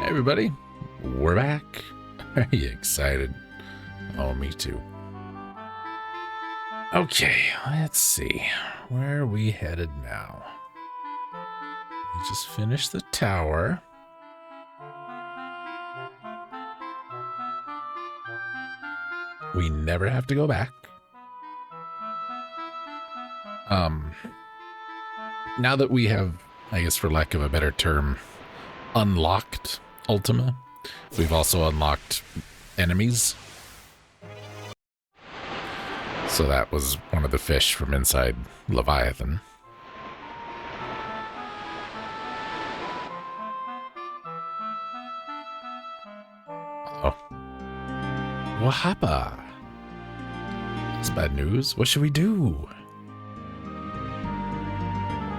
everybody, we're back. Are you excited? Oh, me too. Okay, let's see. Where are we headed now? We just finished the tower. We never have to go back. Now that we have, I guess for lack of a better term, unlocked Ultima, we've also unlocked enemies. So that was one of the fish from inside Leviathan. Oh. Wahapa. That's bad news. What should we do?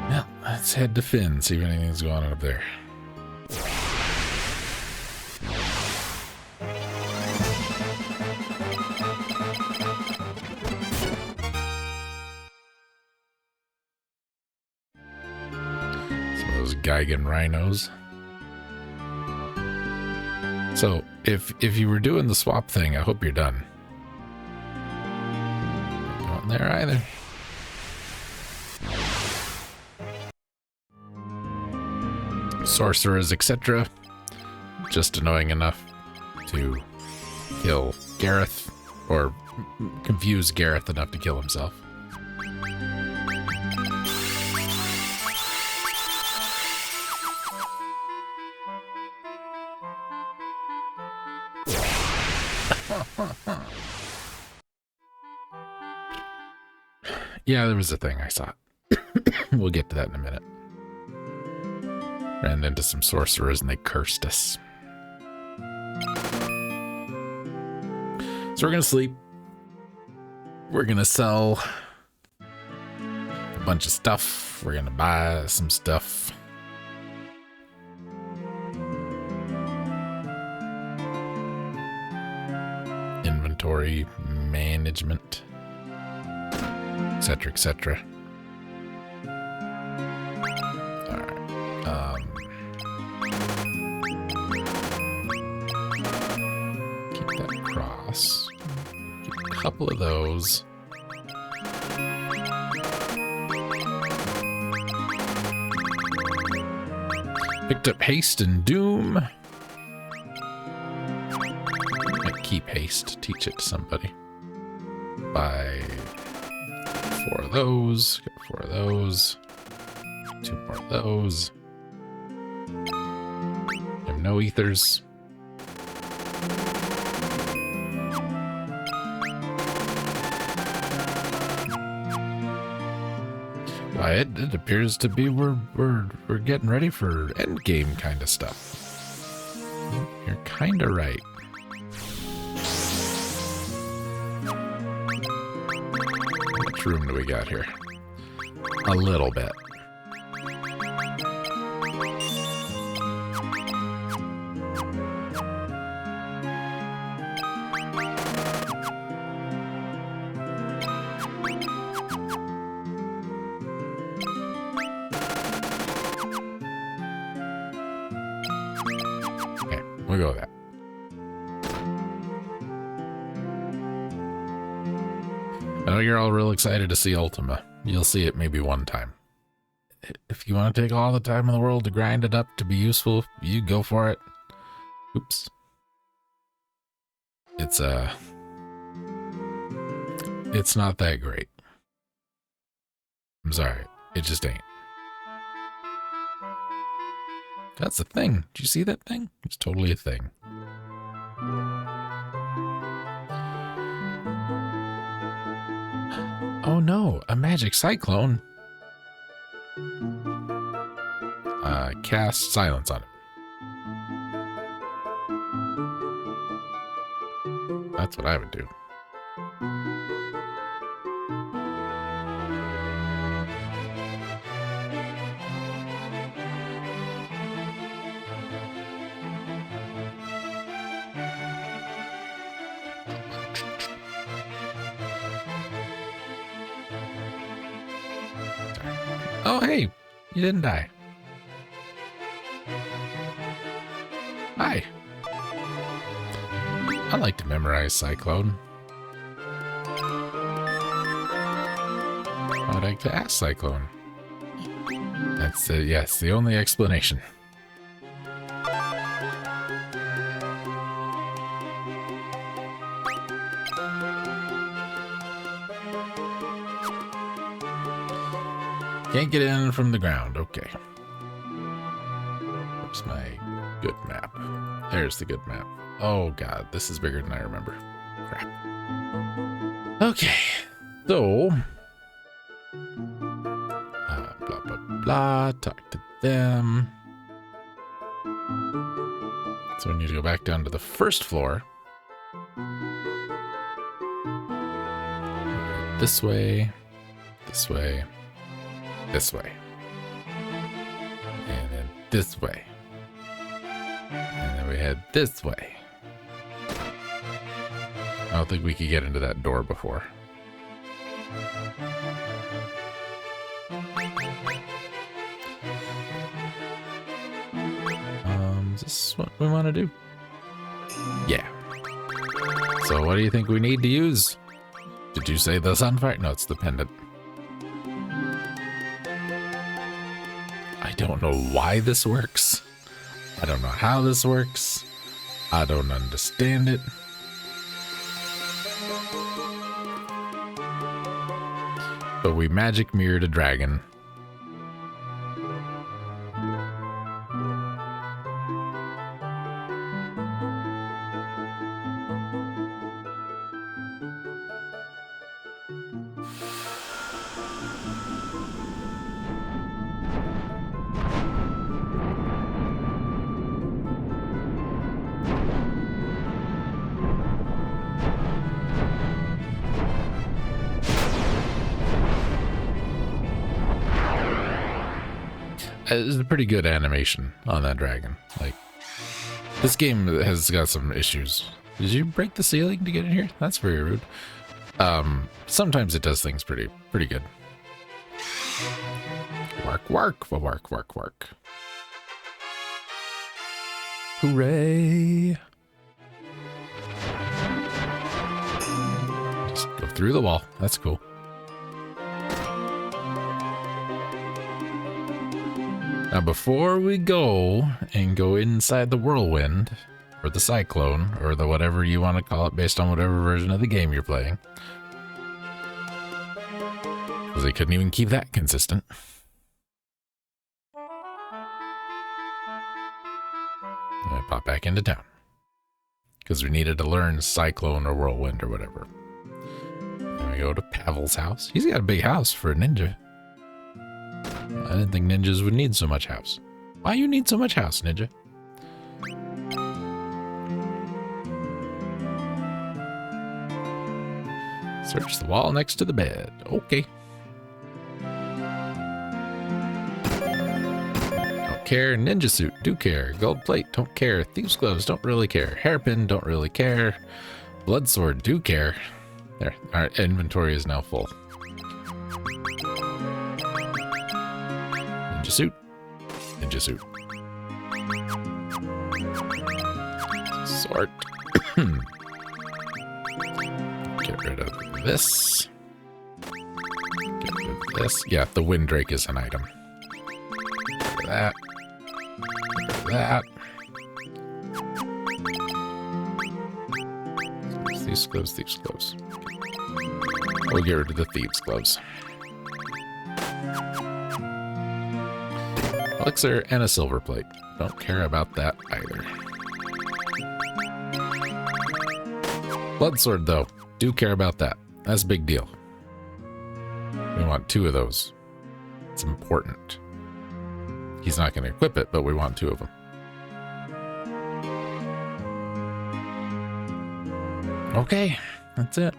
Well, let's head to Finn, see if anything's going on up there. Some of those Gigan rhinos. So, if you were doing the swap thing, I hope you're done. Not going there either. Sorcerers, etc. Just annoying enough to kill Gareth, or confuse Gareth enough to kill himself. Yeah, there was a thing I saw. We'll get to that in a minute. Ran into some sorcerers and they cursed us. So we're gonna sleep. We're gonna sell a bunch of stuff. We're gonna buy some stuff. Inventory management, etc., etc. Keep that across. Get a couple of those. Picked up haste and doom. Might keep haste, teach it to somebody. Buy 4 of those, get 4 of those, 2 more of those. Have no ethers. Why, it appears to be we're getting ready for end game kind of stuff. You're kind of right. How much room do we got here? A little bit. Okay, we'll go with that. I know you're all real excited to see Ultima. You'll see it maybe one time. If you want to take all the time in the world to grind it up to be useful, you go for it. Oops. It's not that great. I'm sorry. It just ain't. That's a thing. Did you see that thing? It's totally a thing. Oh no, a magic cyclone. Cast silence on it. That's what I would do. Oh, hey, you didn't die. Hi. I like to memorize Cyclone. I'd like to ask Cyclone. That's yes, the only explanation. Can't get in from the ground. Okay. Where's my good map? There's the good map. Oh god, this is bigger than I remember. Crap. Okay. So, blah, blah, blah. Talk to them. So we need to go back down to the first floor. This way. This way. This way. And then this way. And then we head this way. I don't think we could get into that door before. Is this what we want to do? Yeah. So what do you think we need to use? Did you say the sunfire? No, it's the pendant. I don't know why this works. I don't know how this works. I don't understand it. But we magic mirrored a dragon. It's a pretty good animation on that dragon. Like, this game has got some issues. Did you break the ceiling to get in here? That's very rude. Sometimes it does things pretty good. Work, work, work, work, work. Hooray! Just go through the wall. That's cool. Now, before we go and go inside the whirlwind, or the cyclone, or the whatever you want to call it based on whatever version of the game you're playing, because they couldn't even keep that consistent. And I pop back into town, because we needed to learn cyclone or whirlwind or whatever. Then we go to Pavel's house. He's got a big house for a ninja. I didn't think ninjas would need so much house. Why you need so much house, ninja? Search the wall next to the bed. Okay. Don't care. Ninja suit. Do care. Gold plate. Don't care. Thieves gloves. Don't really care. Hairpin. Don't really care. Blood sword. Do care. There. Our inventory is now full. Ninja suit. Ninja suit. Sort. Get rid of this. Get rid of this. Yeah, the Windrake is an item. Get rid of that. Get rid of that. Thieves' gloves, thieves' gloves. We'll get rid of the thieves' gloves. Elixir and a silver plate. Don't care about that either. Blood sword, though. Do care about that. That's a big deal. We want 2 of those. It's important. He's not going to equip it, but we want 2 of them. Okay, that's it.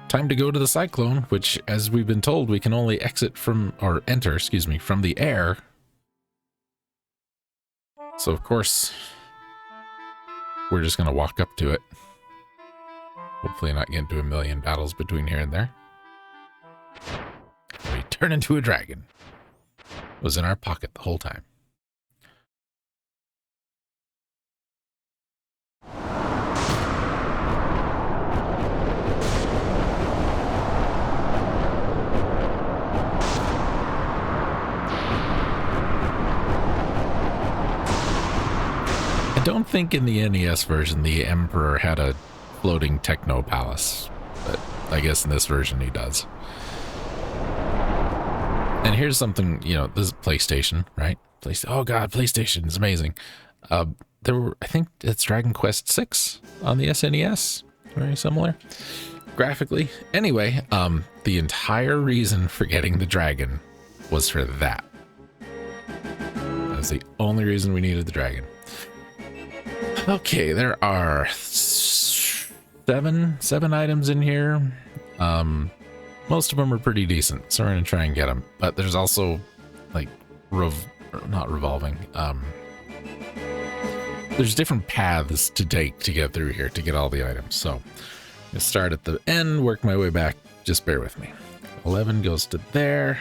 Time to go to the cyclone, which, as we've been told, we can only exit from, or enter, excuse me, from the air. So, of course, we're just going to walk up to it. Hopefully not get into a million battles between here and there. We turn into a dragon. It was in our pocket the whole time. don't think in the NES version the Emperor had a floating techno palace, but I guess in this version he does. And here's something, you know, this is PlayStation, right? Oh god, PlayStation is amazing. There were, I think it's Dragon Quest 6 on the SNES, very similar graphically. Anyway, the entire reason for getting the dragon was for that. That's the only reason we needed the dragon. Okay, there are seven items in here. Most of them are pretty decent, so we're gonna try and get them. But there's also like not revolving. There's different paths to take to get through here to get all the items. So I'm gonna start at the end, work my way back. Just bear with me. 11 goes to there.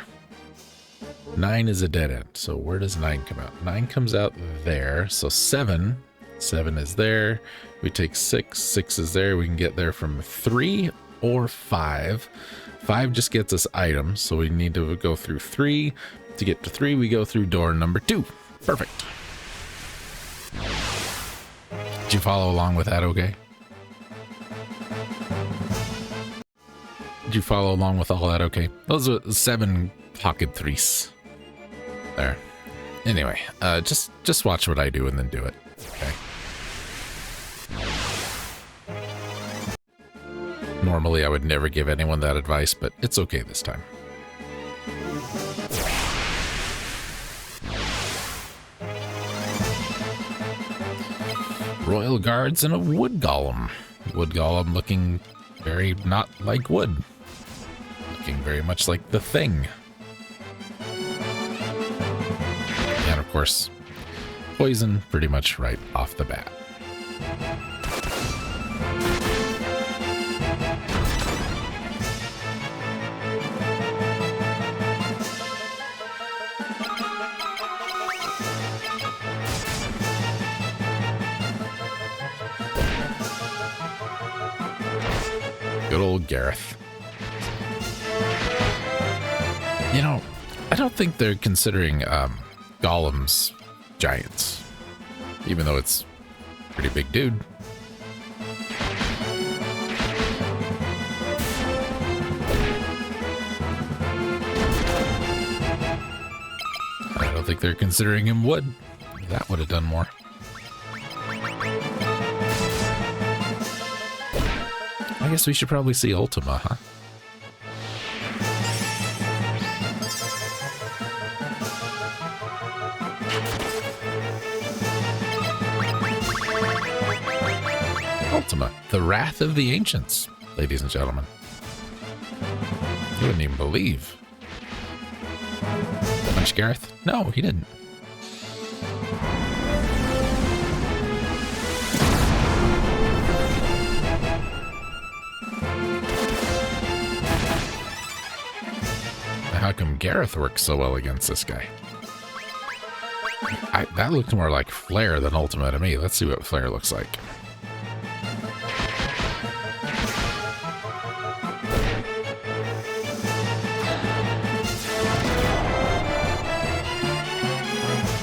9 is a dead end. So where does 9 come out? 9 comes out there. So 7 is there. We take 6. 6 is there. We can get there from 3 or 5. 5 just gets us items, so we need to go through 3. To get to 3, we go through door number 2. Perfect. Did you follow along with that okay? Did you follow along with all that okay? Those are 7 pocket threes. There. Anyway, just watch what I do and then do it. Okay. Normally I would never give anyone that advice, but it's okay this time. Royal Guards and a wood golem. Wood golem looking very not like wood. Looking very much like the thing. And of course, poison pretty much right off the bat. Good old Gareth. You know, I don't think they're considering golems giants, even though it's a pretty big dude. I don't think they're considering him wood. That would have done more. I guess we should probably see Ultima, huh? Ultima, the Wrath of the Ancients, ladies and gentlemen. You wouldn't even believe. Punch Gareth? No, he didn't. How come Gareth works so well against this guy? That looked more like Flare than Ultima to me. Let's see what Flare looks like.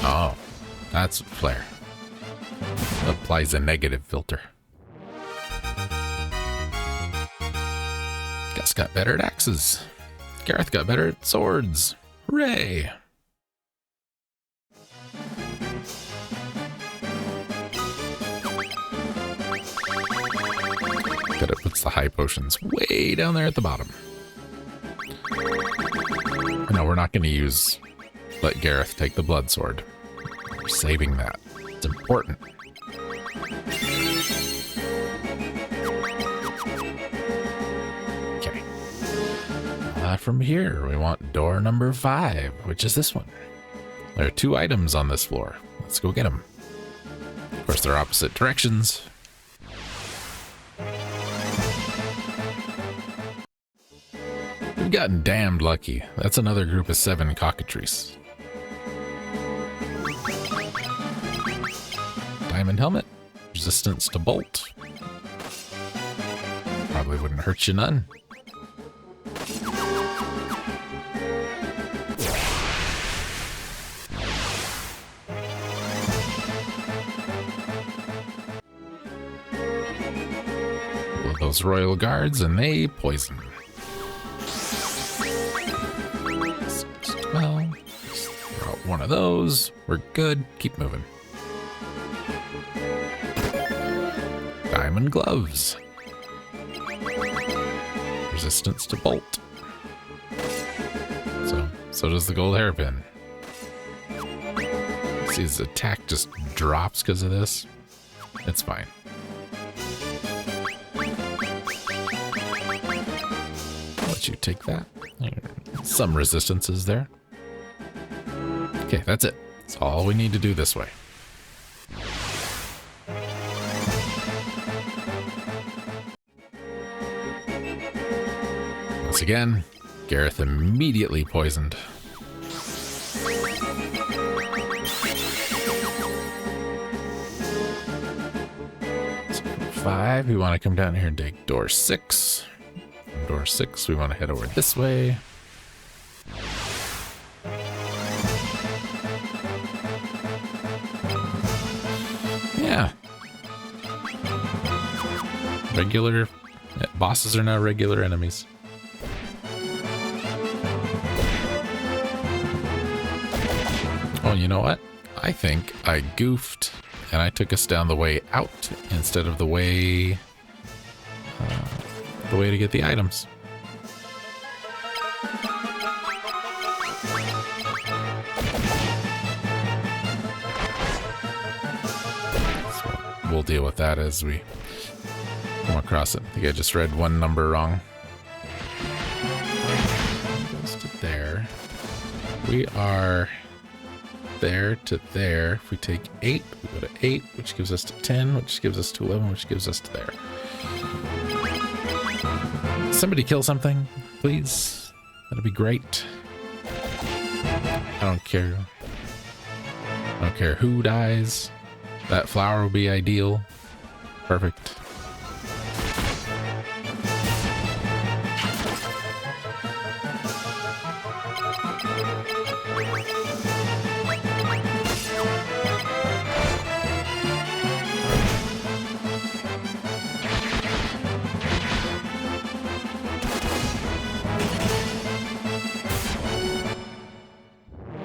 Oh, that's Flare. Applies a negative filter. Gus got better at axes. Gareth got better at swords. Hooray! But it puts the high potions way down there at the bottom. No, we're not going to let Gareth take the blood sword. We're saving that. It's important. From here, we want door number 5, which is this one. There are 2 items on this floor. Let's go get them. Of course, they're opposite directions. We've gotten damned lucky. That's another group of 7 cockatrices. Diamond helmet. Resistance to bolt. Probably wouldn't hurt you none. those royal guards and they poison. Well, throw out one of those. We're good. Keep moving. Diamond gloves. Resistance to bolt. So does the gold hairpin. See, his attack just drops because of this. It's fine. I'll let you take that. Some resistances there. Okay, that's it. That's all we need to do this way. Once again, Gareth immediately poisoned. So 5, we want to come down here and take door 6. From door 6, we want to head over this way. Yeah. Regular bosses are now regular enemies. Oh, you know what? I think I goofed and I took us down the way out instead of the way to get the items. So we'll deal with that as we come across it. I think I just read one number wrong. It goes to there. We are there to there. If we take 8, we go to 8, which gives us to 10, which gives us to 11, which gives us to there. Somebody kill something, please. That'd be great. I don't care. I don't care who dies. That flower will be ideal. Perfect.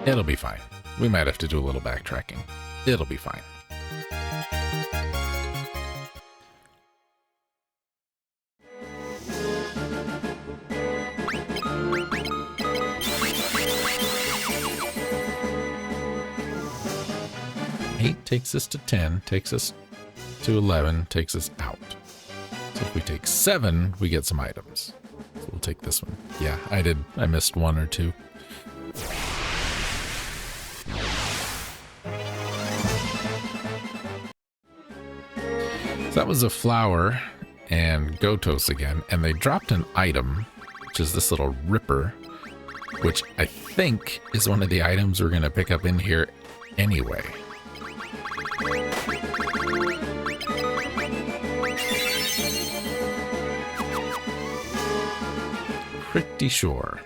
It'll be fine. We might have to do a little backtracking. It'll be fine. Eight takes us to 10, takes us to 11, takes us out. So if we take 7, we get some items. So we'll take this one. Yeah, I missed 1 or 2. So that was a flower and Gotos again, and they dropped an item, which is this little ripper, which I think is one of the items we're going to pick up in here anyway. Pretty sure.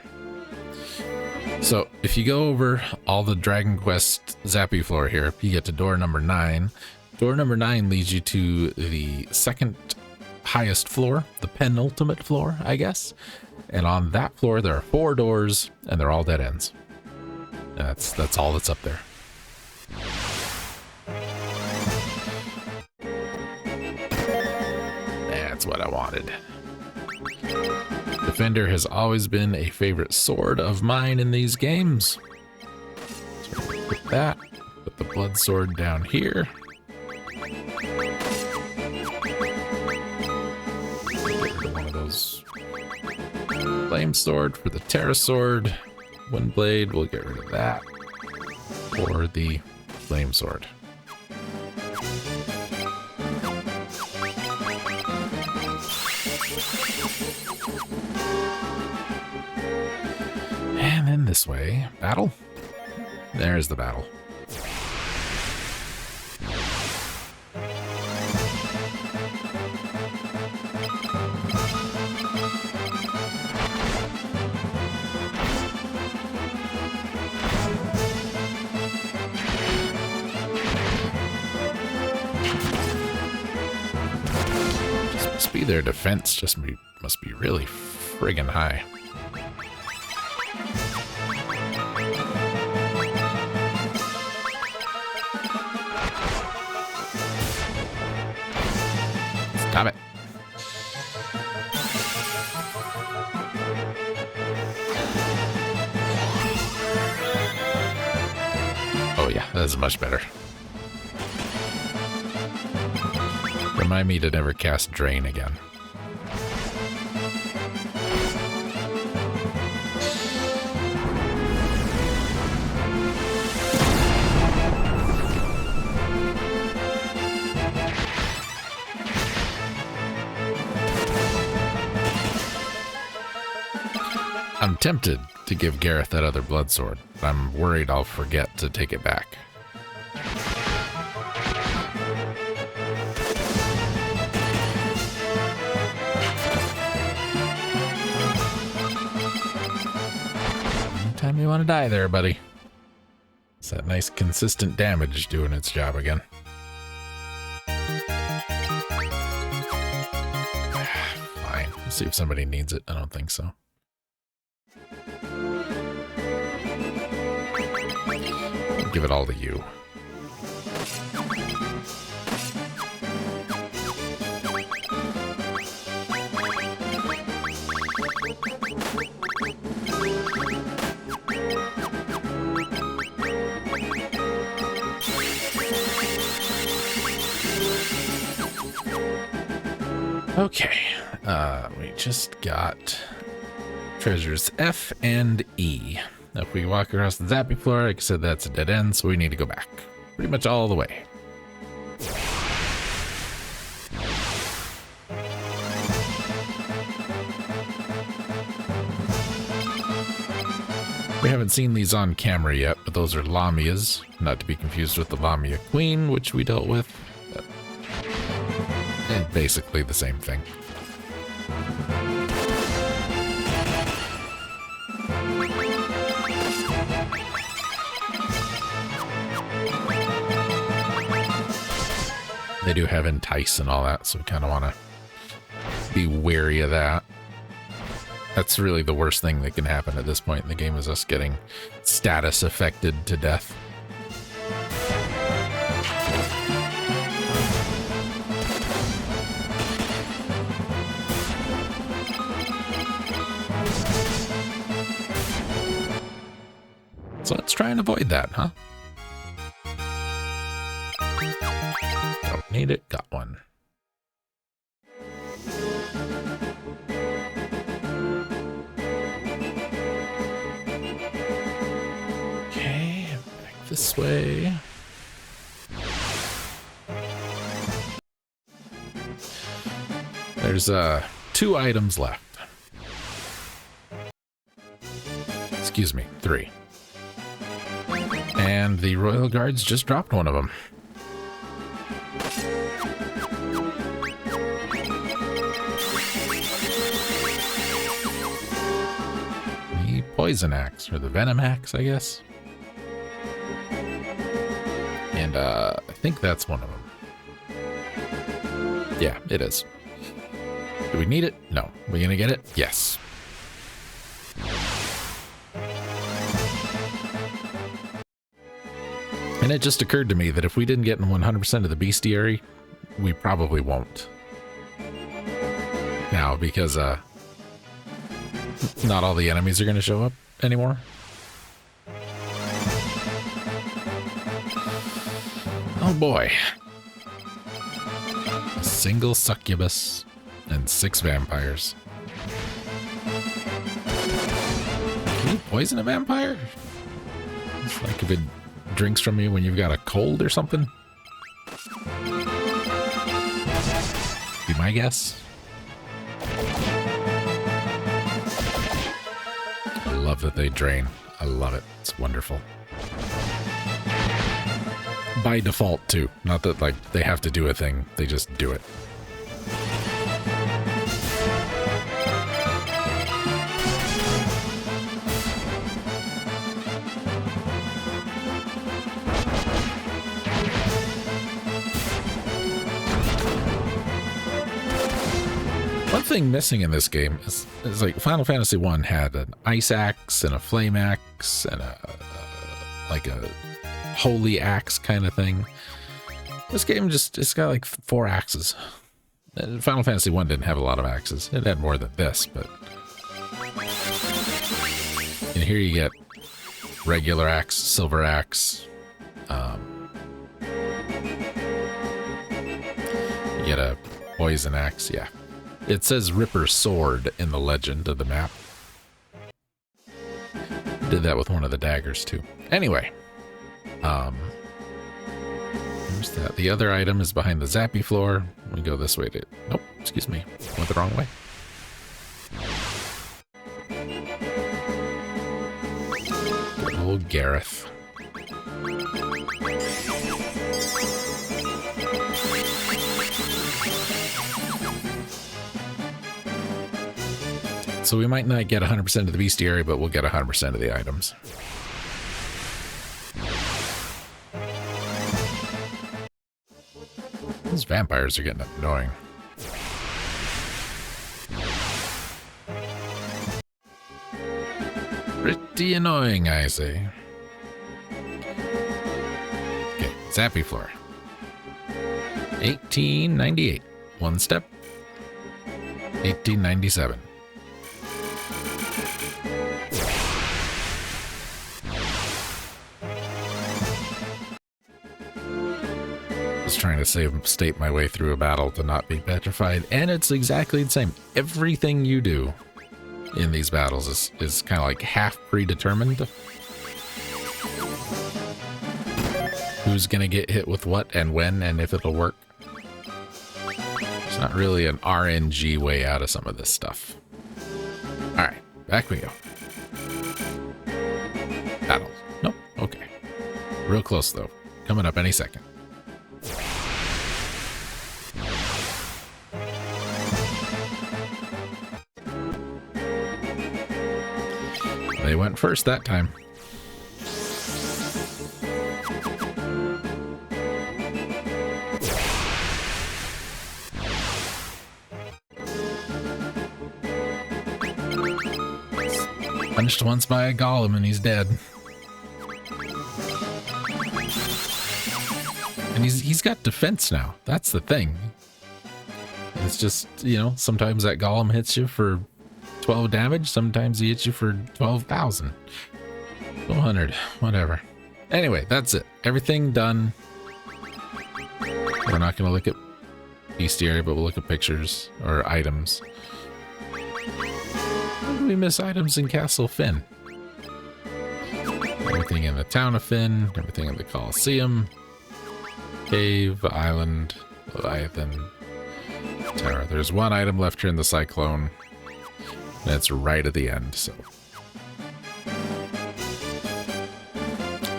So if you go over all the Dragon Quest Zappy floor here, you get to door number 9. Door number 9 leads you to the second highest floor, the penultimate floor, I guess. And on that floor, there are 4 doors, and they're all dead ends. And that's all that's up there. That's what I wanted. Defender has always been a favorite sword of mine in these games. So put that, put the blood sword down here. One of those flame sword for the Terra sword. Wind blade, we'll get rid of that. Or the flame sword. And then this way, battle. There's the battle. Must be their defense must be really friggin' high. Stop it. Oh yeah, that's much better. Remind me to never cast Drain again. I'm tempted to give Gareth that other blood sword, but I'm worried I'll forget to take it back. Anytime you want to die there, buddy. It's that nice consistent damage doing its job again. Fine. Let's see if somebody needs it. I don't think so. I'll give it all to you. Okay, we just got treasures F and E. If we walk across the zapping floor, like I said, that's a dead end, so we need to go back. Pretty much all the way. We haven't seen these on camera yet, but those are Lamias, not to be confused with the Lamia Queen, which we dealt with. And basically the same thing. They do have entice and all that, so we kind of want to be wary of that. That's really the worst thing that can happen at this point in the game, is us getting status affected to death. So let's try and avoid that, huh? Don't need it, got one. Okay, back this way. There's 2 items left. Excuse me, 3. And the Royal Guards just dropped one of them. The Poison Axe, or the Venom Axe, I guess. And I think that's one of them. Yeah, it is. Do we need it? No. We gonna get it? Yes. And it just occurred to me that if we didn't get in 100% of the bestiary, we probably won't. Now, because not all the enemies are going to show up anymore. Oh boy. A single succubus and 6 vampires. Can you poison a vampire? It's like if it drinks from you when you've got a cold or something? Be my guess. I love that they drain. I love it. It's wonderful. By default, too. Not that, like, they have to do a thing. They just do it. One thing missing in this game is like Final Fantasy 1 had an ice axe and a flame axe and like a holy axe kind of thing. This game it's got like 4 axes. Final Fantasy 1 didn't have a lot of axes. It had more than this, but... And here you get regular axe, silver axe. You get a poison axe, yeah. It says Ripper Sword in the legend of the map. Did that with one of the daggers too. Anyway, there's that. The other item is behind the zappy floor. We go this way to... Nope, excuse me. Went the wrong way. Good old Gareth. So we might not get 100% of the bestiary, but we'll get 100% of the items. Those vampires are getting annoying. Pretty annoying, I say. Okay, zappy floor. 1898. One step. 1897. Trying to state my way through a battle to not be petrified, and it's exactly the same. Everything you do in these battles is kind of like half predetermined. Who's gonna get hit with what and when and if it'll work. It's not really an RNG way out of some of this stuff. Alright, back we go. Battles. Nope, okay. Real close though. Coming up any second. They went first that time. Punched once by a golem and he's dead. And he's got defense now. That's the thing. It's just, you know, sometimes that golem hits you for 12 damage, sometimes he hits you for 12,000. 100, whatever. Anyway, that's it. Everything done. We're not going to look at bestiary, but we'll look at pictures or items. How did we miss items in Castle Finn? Everything in the town of Finn, everything in the Colosseum, cave, island, Leviathan, Terra. There's one item left here in the Cyclone. That's right at the end, so.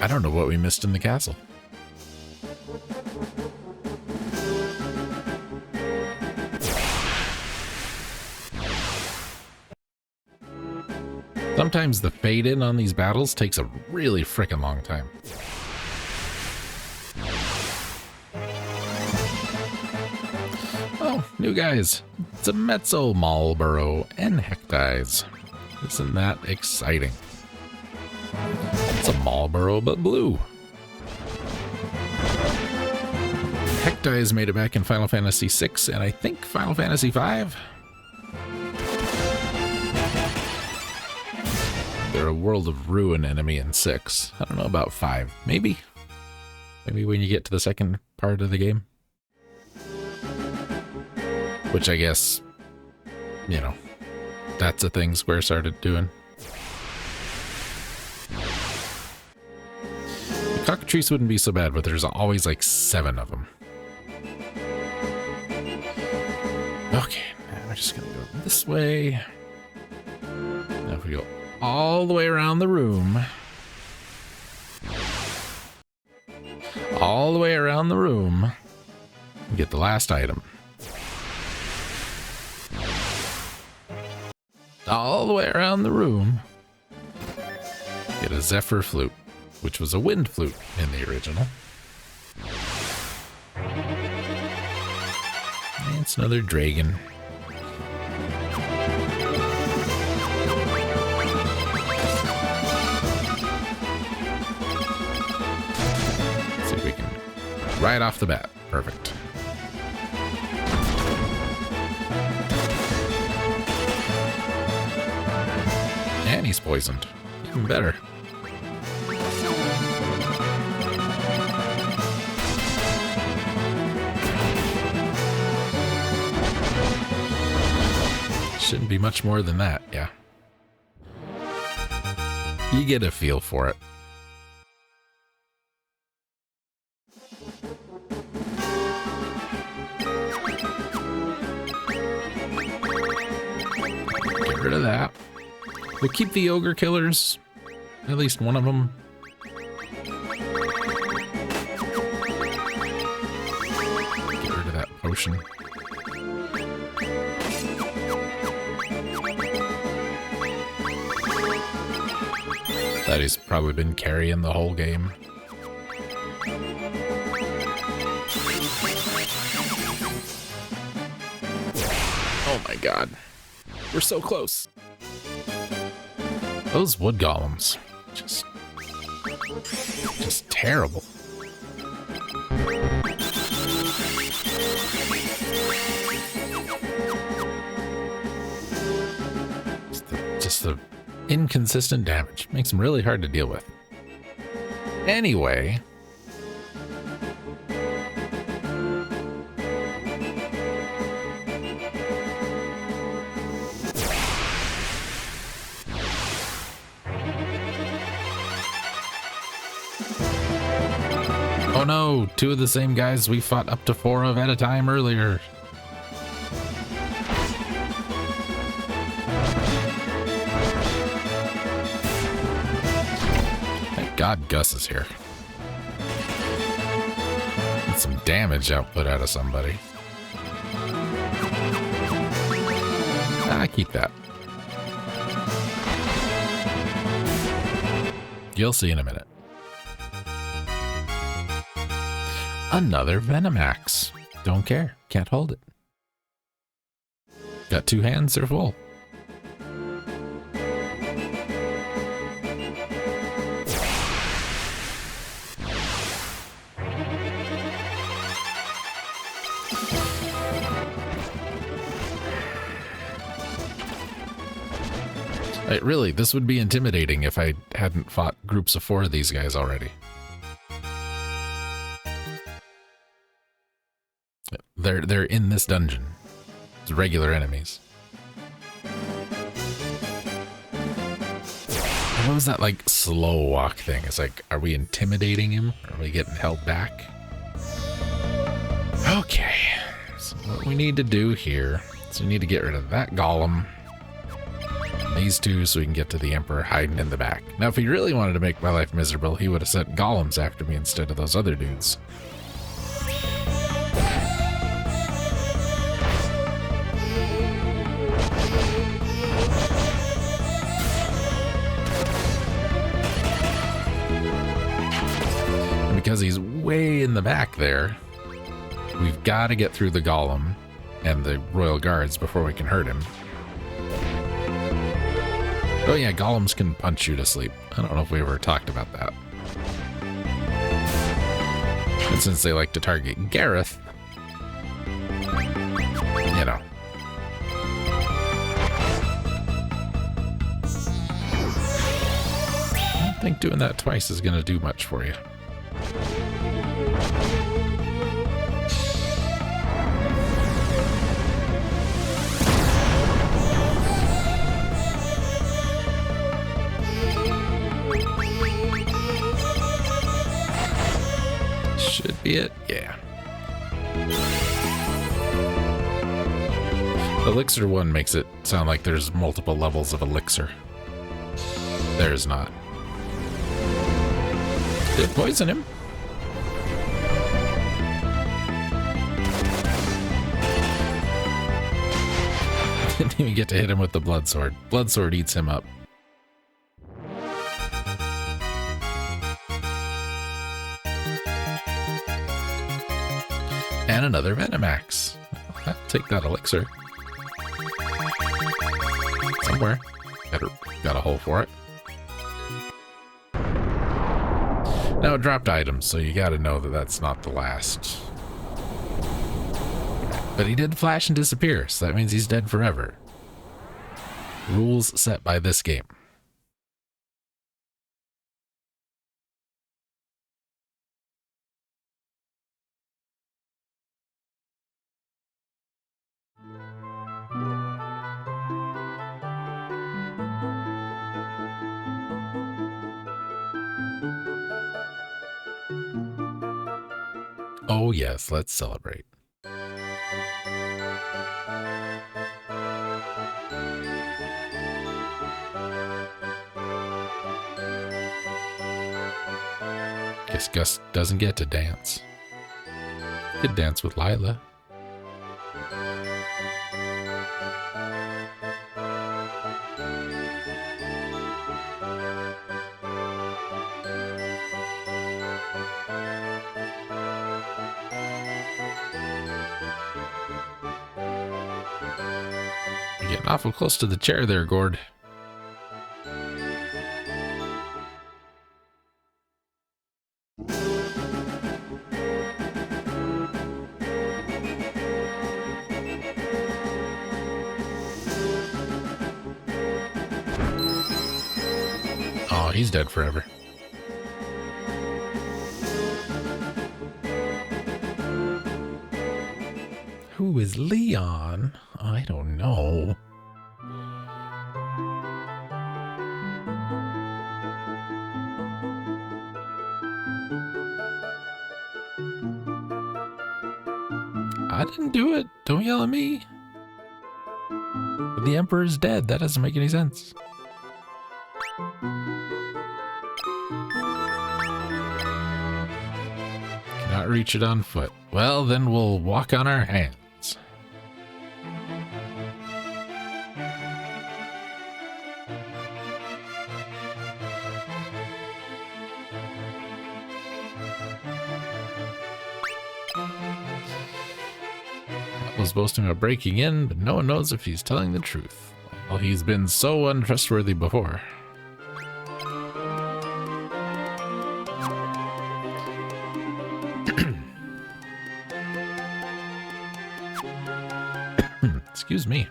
I don't know what we missed in the castle. Sometimes the fade in on these battles takes a really frickin' long time. Oh, new guys. It's a Mezzo, Marlboro, and Hectize. Isn't that exciting? It's a Marlboro, but blue. Hectize made it back in Final Fantasy VI, and I think Final Fantasy V. They're a World of Ruin enemy in 6. I don't know about 5. Maybe? Maybe when you get to the second part of the game. Which I guess, you know, that's a thing Square started doing. The cockatrice wouldn't be so bad, but there's always like 7 of them. Okay, now we're just gonna go this way. Now if we go all the way around the room. All the way around the room. We get the last item. All the way around the room. Get a Zephyr flute, which was a wind flute in the original. And it's another dragon. right off the bat. Perfect. And he's poisoned. Even better. Shouldn't be much more than that, yeah. You get a feel for it. Get rid of that. We'll keep the ogre killers. At least one of them. Get rid of that potion. That he's probably been carrying the whole game. Oh my god. We're so close. Those wood golems. Just terrible. Just the inconsistent damage. Makes them really hard to deal with. Anyway. Oh no, two of the same guys we fought up to 4 of at a time earlier. God, Gus is here. Get some damage output out of somebody. I keep that. You'll see in a minute. Another Venomax. Don't care. Can't hold it. Got 2 hands, they're full. Really, this would be intimidating if I hadn't fought groups of 4 of these guys already. They're in this dungeon. It's regular enemies. What was that, like, slow walk thing? It's like, are we intimidating him? Are we getting held back? Okay. So what we need to do here is we need to get rid of that golem. These 2 so we can get to the Emperor hiding in the back. Now, if he really wanted to make my life miserable, he would have sent golems after me instead of those other dudes. And because he's way in the back there, we've got to get through the golem and the royal guards before we can hurt him. Oh yeah, golems can punch you to sleep. I don't know if we ever talked about that. And since they like to target Gareth, you know. I don't think doing that twice is going to do much for you. Should be it, yeah. Elixir 1 makes it sound like there's multiple levels of elixir. There is not. Did poison him? Didn't even get to hit him with the blood sword. Blood sword eats him up. And another Venomax. I'll take that elixir. Somewhere. Got a hole for it. Now it dropped items, so you gotta know that that's not the last. But he did flash and disappear, so that means he's dead forever. Rules set by this game. Oh yes, let's celebrate. Guess Gus doesn't get to dance. Could dance with Lila. You're getting awful close to the chair there, Gord. Oh, he's dead forever. Who is Leon? I don't know. I didn't do it. Don't yell at me. But the Emperor's dead. That doesn't make any sense. Cannot reach it on foot. Well, then we'll walk on our hands. That was boasting about breaking in, but no one knows if he's telling the truth. Well, he's been so untrustworthy before. Excuse me.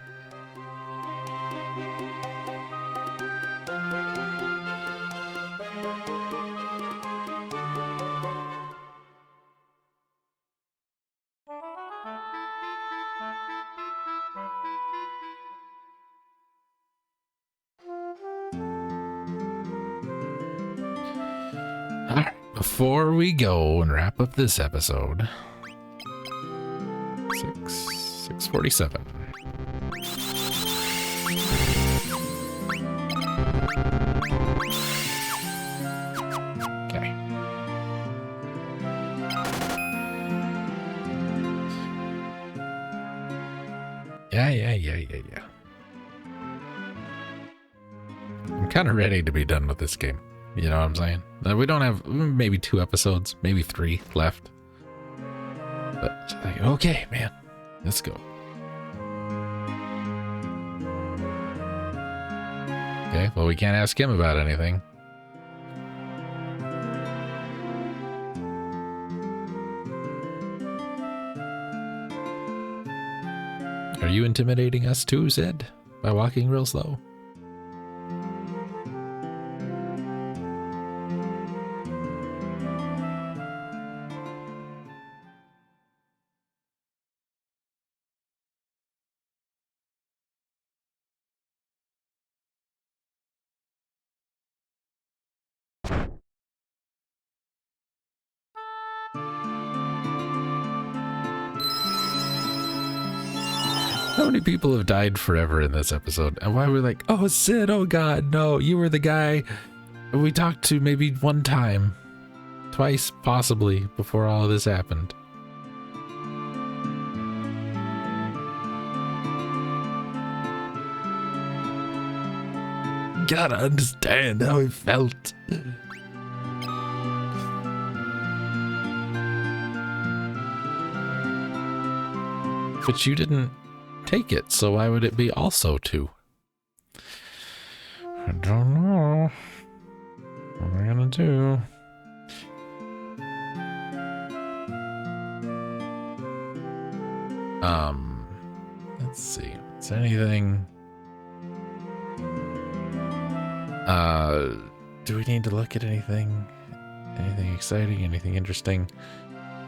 All right, before we go and wrap up this episode, 6:47. Yeah. I'm kind of ready to be done with this game. You know what I'm saying? We don't have maybe 2 episodes, maybe 3 left. But like, okay, man, let's go. Okay, well, we can't ask him about anything. Are you intimidating us too, Zed, by walking real slow? How many people have died forever in this episode? And why we're like, oh, Sid, oh God, no, you were the guy we talked to maybe one time, twice possibly, before all of this happened. Gotta understand how he felt. But you didn't take it, so why would it be also 2? I don't know. What am I gonna do? Let's see. Is there anything? Do we need to look at anything? Anything exciting? Anything interesting?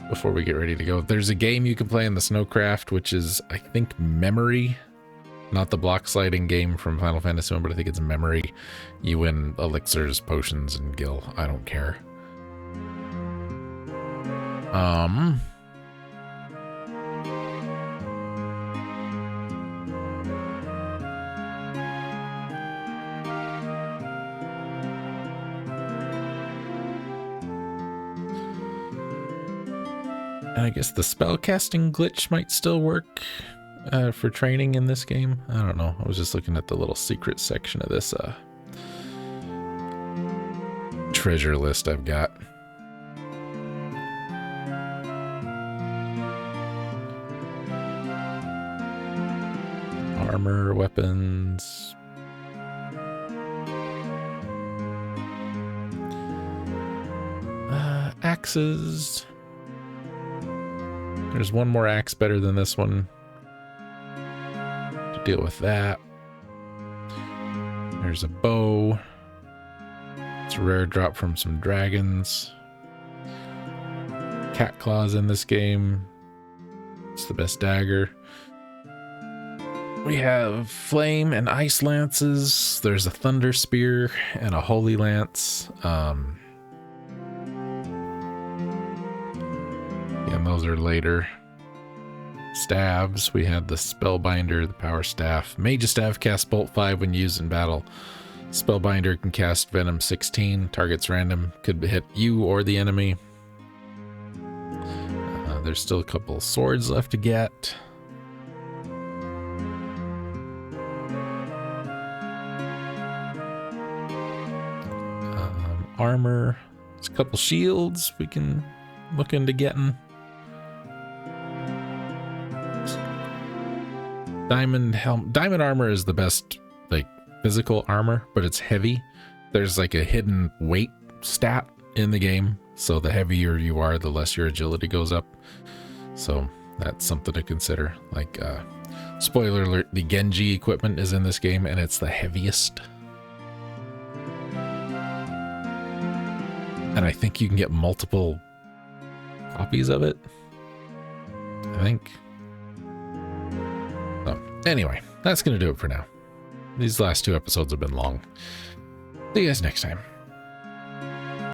Before we get ready to go, there's a game you can play in the Snowcraft, which is, I think, Memory. Not the block sliding game from Final Fantasy 1, but I think it's Memory. You win elixirs, potions, and gil. I don't care. I guess the spellcasting glitch might still work for training in this game. I don't know. I was just looking at the little secret section of this treasure list I've got. Armor, weapons. Axes. There's one more axe better than this one to deal with that. There's a bow. It's a rare drop from some dragons. Cat claws in this game. It's the best dagger. We have flame and ice lances. There's a thunder spear and a holy lance. And those are later. Staves, we had the Spellbinder, the Power Staff. Mage's Staff casts Bolt 5 when used in battle. Spellbinder can cast Venom 16. Targets random. Could hit you or the enemy. There's still a couple swords left to get. Armor. There's a couple shields we can look into getting. Diamond helm. Diamond armor is the best, like, physical armor, but it's heavy. There's like a hidden weight stat in the game, so the heavier you are, the less your agility goes up. So that's something to consider. Like, spoiler alert, the Genji equipment is in this game, and it's the heaviest. And I think you can get multiple copies of it. I think. So, anyway, that's going to do it for now. These last 2 episodes have been long. See you guys next time.